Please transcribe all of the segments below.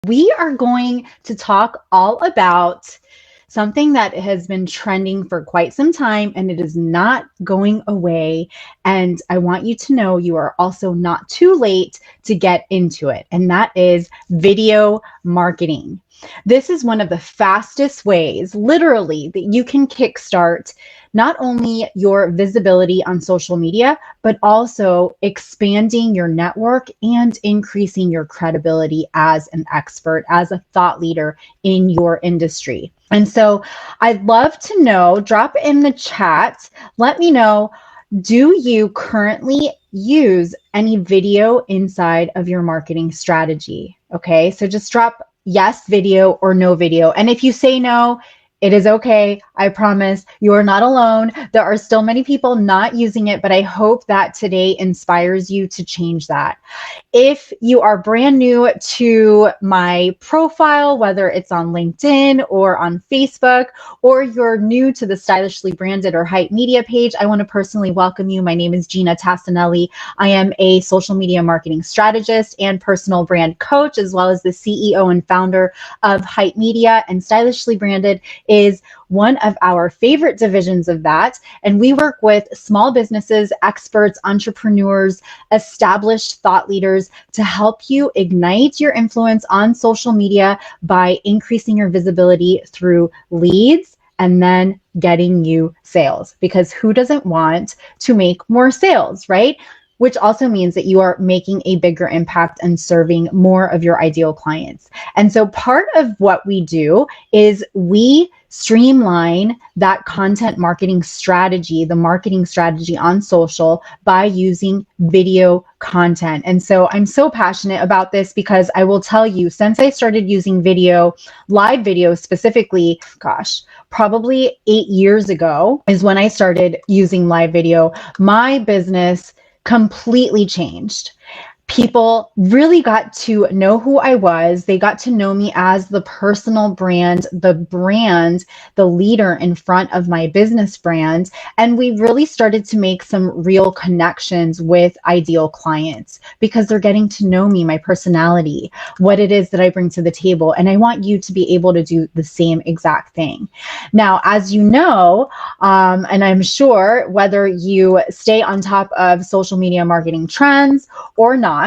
We are going to talk all about something that has been trending for quite some time and it is not going away. And I want you to know you are also not too late to get into it. And that is video marketing. This is one of the fastest ways, literally, that you can kickstart not only your visibility on social media, but also expanding your network and increasing your credibility as an expert, as a thought leader in your industry. And so I'd love to know, drop in the chat, let me know, do you currently use any video inside of your marketing strategy? Okay, so just drop yes video or no video. And if you say no, it is okay. I promise you are not alone. There are still many people not using it, but I hope that today inspires you to change that. If you are brand new to my profile, whether it's on LinkedIn or on Facebook, or you're new to the Stylishly Branded or Hype Media page, I want to personally welcome you. My name is Gina Tassinelli. I am a social media marketing strategist and personal brand coach, as well as the CEO and founder of Hype Media. And Stylishly Branded is one of our favorite divisions of that. And we work with small businesses, experts, entrepreneurs, established thought leaders to help you ignite your influence on social media by increasing your visibility through leads and then getting you sales. Because who doesn't want to make more sales, right? Which also means that you are making a bigger impact and serving more of your ideal clients. And so part of what we do is we streamline that content marketing strategy, the marketing strategy on social, by using video content. And so I'm so passionate about this because I will tell you, since I started using video, live video specifically, probably 8 years ago is when I started using live video. My business completely changed. People really got to know who I was. They got to know me as the personal brand, the leader in front of my business brand. And we really started to make some real connections with ideal clients because they're getting to know me, my personality, what it is that I bring to the table. And I want you to be able to do the same exact thing. Now, as you know, and I'm sure whether you stay on top of social media marketing trends or not,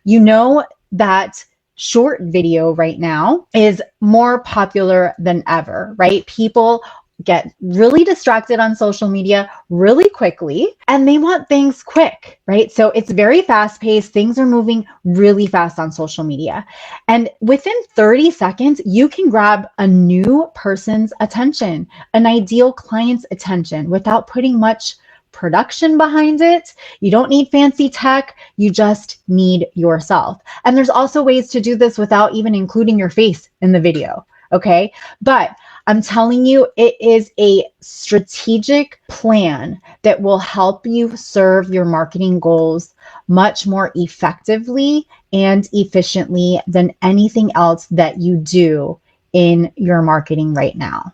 you know that short video right now is more popular than ever, right? People get really distracted on social media really quickly and they want things quick, right? So it's very fast paced. Things are moving really fast on social media. And within 30 seconds, you can grab a new person's attention, an ideal client's attention without putting much production behind it. You don't need fancy tech. You just need yourself. And there's also ways to do this without even including your face in the video. Okay. But I'm telling you, it is a strategic plan that will help you serve your marketing goals much more effectively and efficiently than anything else that you do in your marketing right now.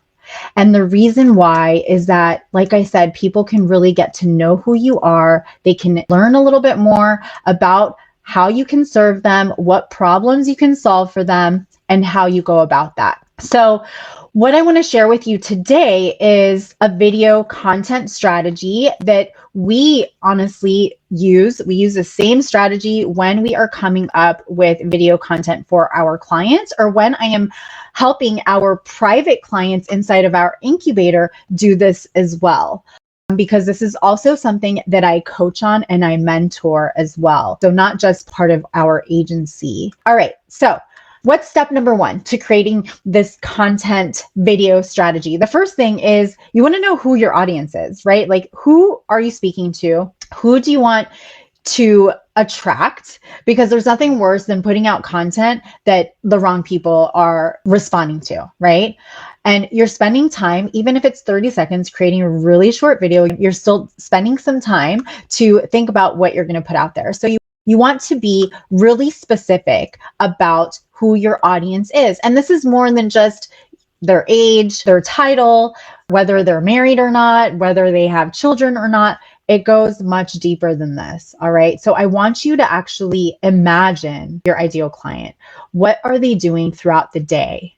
And the reason why is that, like I said, people can really get to know who you are. They can learn a little bit more about how you can serve them, what problems you can solve for them, and how you go about that. So what I want to share with you today is a video content strategy that we honestly use. We use the same strategy when we are coming up with video content for our clients, or when I am helping our private clients inside of our incubator do this as well. Because this is also something that I coach on and I mentor as well. So not just part of our agency. All right, so what's step number one to creating this content video strategy? The first thing is you want to know who your audience is, right? Like, who are you speaking to? Who do you want to attract? Because there's nothing worse than putting out content that the wrong people are responding to, right? And you're spending time, even if it's 30 seconds, creating a really short video, you're still spending some time to think about what you're going to put out there. So you want to be really specific about who your audience is. And this is more than just their age, their title, whether they're married or not, whether they have children or not. It goes much deeper than this. All right. So I want you to actually imagine your ideal client. What are they doing throughout the day?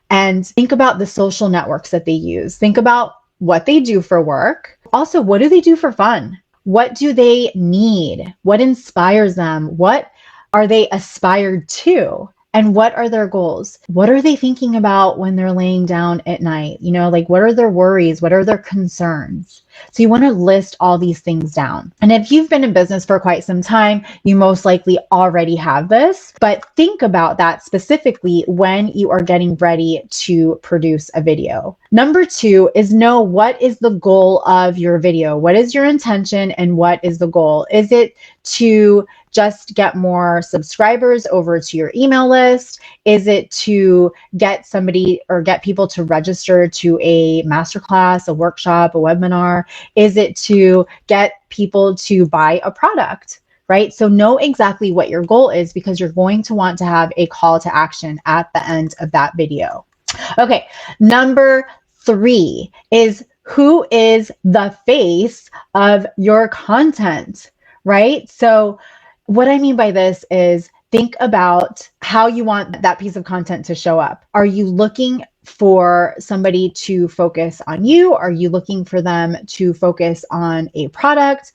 And think about the social networks that they use. Think about what they do for work. Also, what do they do for fun? What do they need? What inspires them? What are they aspired to? And what are their goals? What are they thinking about when they're laying down at night? You know, like what are their worries? What are their concerns? So you want to list all these things down. And if you've been in business for quite some time, you most likely already have this, but think about that specifically when you are getting ready to produce a video. Number 2 is know what is the goal of your video. What is your intention and what is the goal? Is it to just get more subscribers over to your email list? Is it to get somebody or get people to register to a masterclass, a workshop, a webinar? Is it to get people to buy a product? Right? So know exactly what your goal is, because you're going to want to have a call to action at the end of that video. Okay, number 3 is who is the face of your content, right? So what I mean by this is think about how you want that piece of content to show up. Are you looking for somebody to focus on you? Are you looking for them to focus on a product?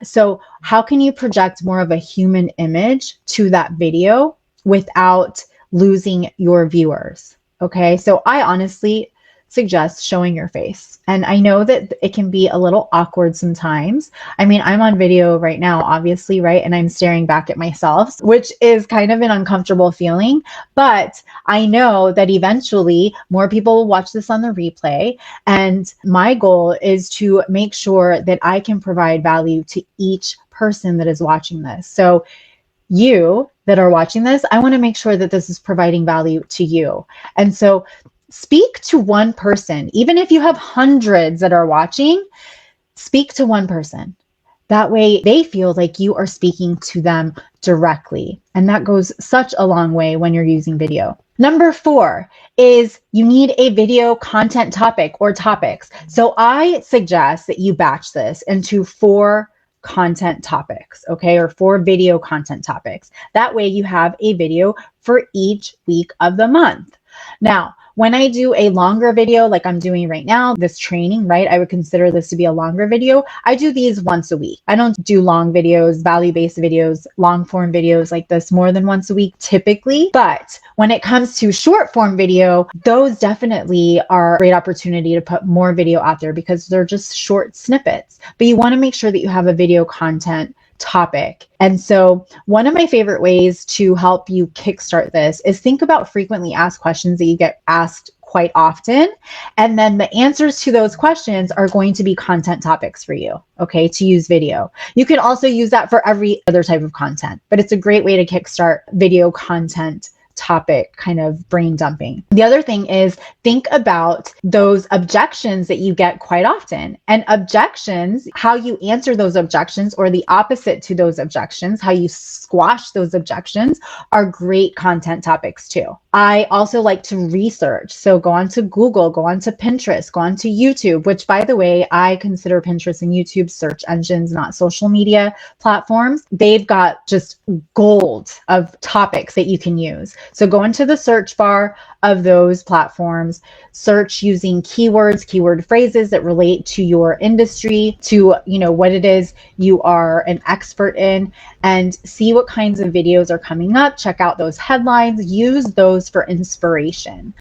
So how can you project more of a human image to that video without losing your viewers? Okay, so I honestly suggest showing your face. And I know that it can be a little awkward sometimes. I mean, I'm on video right now, obviously, right? And I'm staring back at myself, which is kind of an uncomfortable feeling. But I know that eventually more people will watch this on the replay. And my goal is to make sure that I can provide value to each person that is watching this. So you that are watching this, I want to make sure that this is providing value to you. And so speak to one person. Even if you have hundreds that are watching, speak to one person. That way they feel like you are speaking to them directly. And that goes such a long way when you're using video. Number 4 is you need a video content topic or topics. So I suggest that you batch this into 4 content topics, okay, or 4 video content topics. That way you have a video for each week of the month. Now, when I do a longer video, like I'm doing right now, this training, right? I would consider this to be a longer video. I do these once a week. I don't do long videos, value-based videos, long form videos like this more than once a week typically. But when it comes to short form video, those definitely are a great opportunity to put more video out there because they're just short snippets. But you want to make sure that you have a video content topic. And so one of my favorite ways to help you kickstart this is think about frequently asked questions that you get asked quite often. And then the answers to those questions are going to be content topics for you, okay, to use video. You can also use that for every other type of content, but it's a great way to kickstart video content topic kind of brain dumping. The other thing is think about those objections that you get quite often. And objections, how you answer those objections or the opposite to those objections, how you squash those objections are great content topics too. I also like to research. So go on to Google, go on to Pinterest, go on to YouTube, which by the way, I consider Pinterest and YouTube search engines, not social media platforms. They've got just gold of topics that you can use. So go into the search bar of those platforms, search using keywords, keyword phrases that relate to your industry, to, you know, what it is you are an expert in, and see what kinds of videos are coming up. Check out those headlines, use those for inspiration.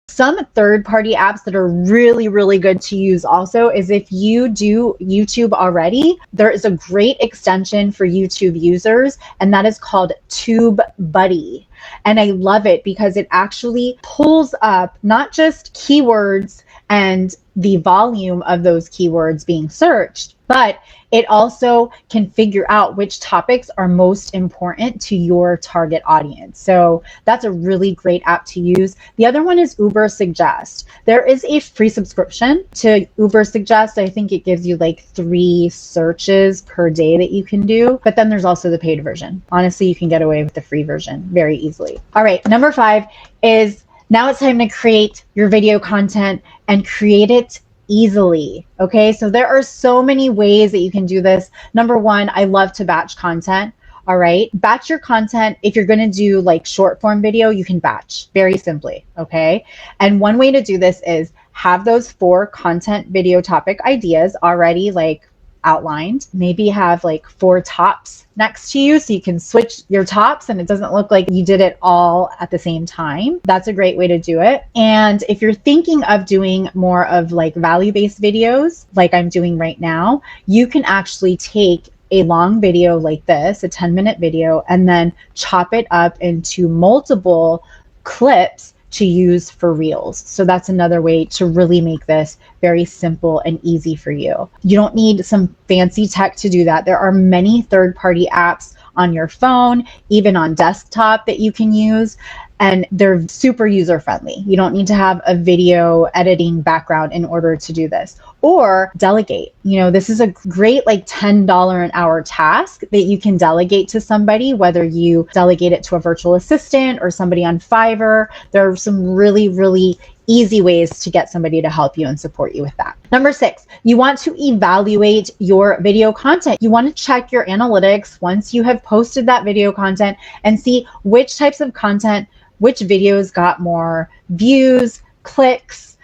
Some third-party apps that are really, really good to use also is if you do YouTube already, there is a great extension for YouTube users, and that is called TubeBuddy. And I love it because it actually pulls up not just keywords and the volume of those keywords being searched, but it also can figure out which topics are most important to your target audience. So that's a really great app to use. The other one is Uber Suggest. There is a free subscription to Uber Suggest. I think it gives you like 3 searches per day that you can do, but then there's also the paid version. Honestly, you can get away with the free version very easily. All right, number 5 is now it's time to create your video content and create it easily. Okay, so there are so many ways that you can do this. Number one, I love to batch content. All right, batch your content. If you're going to do like short form video, you can batch very simply. Okay, and one way to do this is have those 4 content video topic ideas already like outlined. Maybe have like 4 tops next to you so you can switch your tops and it doesn't look like you did it all at the same time. That's a great way to do it. And if you're thinking of doing more of like value-based videos like I'm doing right now, you can actually take a long video like this, a 10-minute video, and then chop it up into multiple clips to use for reels. So that's another way to really make this very simple and easy for you. You don't need some fancy tech to do that. There are many third-party apps on your phone, even on desktop that you can use, and they're super user-friendly. You don't need to have a video editing background in order to do this. Or delegate. You know, this is a great like $10 an hour task that you can delegate to somebody, whether you delegate it to a virtual assistant or somebody on Fiverr. There are some really, really easy ways to get somebody to help you and support you with that. Number 6, you want to evaluate your video content. You want to check your analytics once you have posted that video content and see which types of content, which videos got more views, clicks,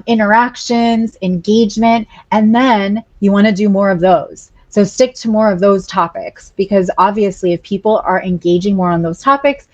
interactions, engagement, and then you want to do more of those. So stick to more of those topics, because obviously if people are engaging more on those topics,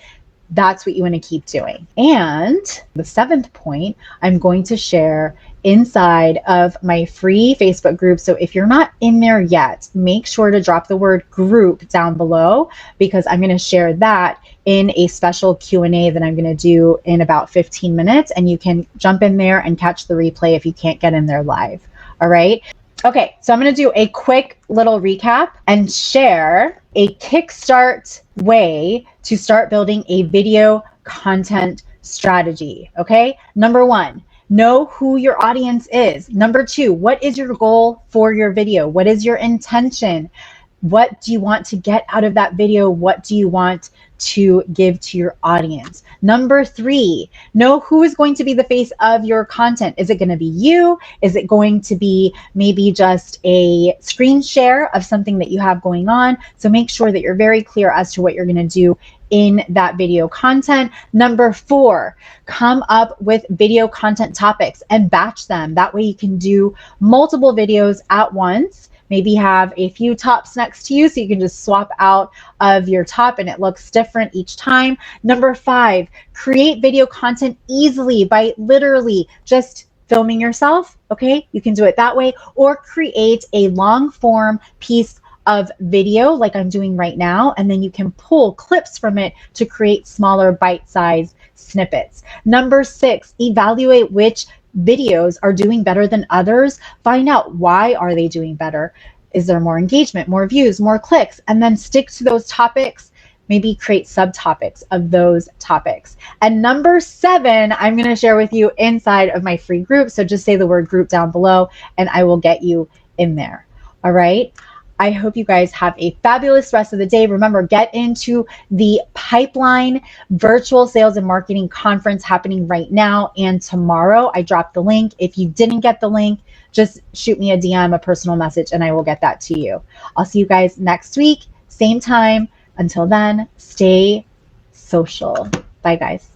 that's what you want to keep doing. And the 7th point, I'm going to share inside of my free Facebook group. So if you're not in there yet, make sure to drop the word group down below, because I'm going to share that in a special Q&A that I'm going to do in about 15 minutes. And you can jump in there and catch the replay if you can't get in there live. All right. Okay, so I'm going to do a quick little recap and share a kickstart way to start building a video content strategy. Okay, number 1, know who your audience is. Number 2, what is your goal for your video? What is your intention? What do you want to get out of that video? What do you want to give to your audience? Number 3, know who is going to be the face of your content. Is it going to be you? Is it going to be maybe just a screen share of something that you have going on? So make sure that you're very clear as to what you're going to do in that video content. Number 4, come up with video content topics and batch them. That way you can do multiple videos at once. Maybe have a few tops next to you so you can just swap out of your top and it looks different each time. Number 5, create video content easily by literally just filming yourself. Okay, you can do it that way, or create a long form piece of video like I'm doing right now, and then you can pull clips from it to create smaller bite-sized snippets. Number 6, evaluate which videos are doing better than others. Find out why are they doing better. Is there more engagement, more views, more clicks? And then stick to those topics. Maybe create subtopics of those topics. And number 7, I'm going to share with you inside of my free group. So just say the word group down below and I will get you in there. All right. I hope you guys have a fabulous rest of the day. Remember, get into the Pipeline Virtual Sales and Marketing Conference happening right now and tomorrow. I dropped the link. If you didn't get the link, just shoot me a DM, a personal message, and I will get that to you. I'll see you guys next week, same time. Until then, stay social. Bye, guys.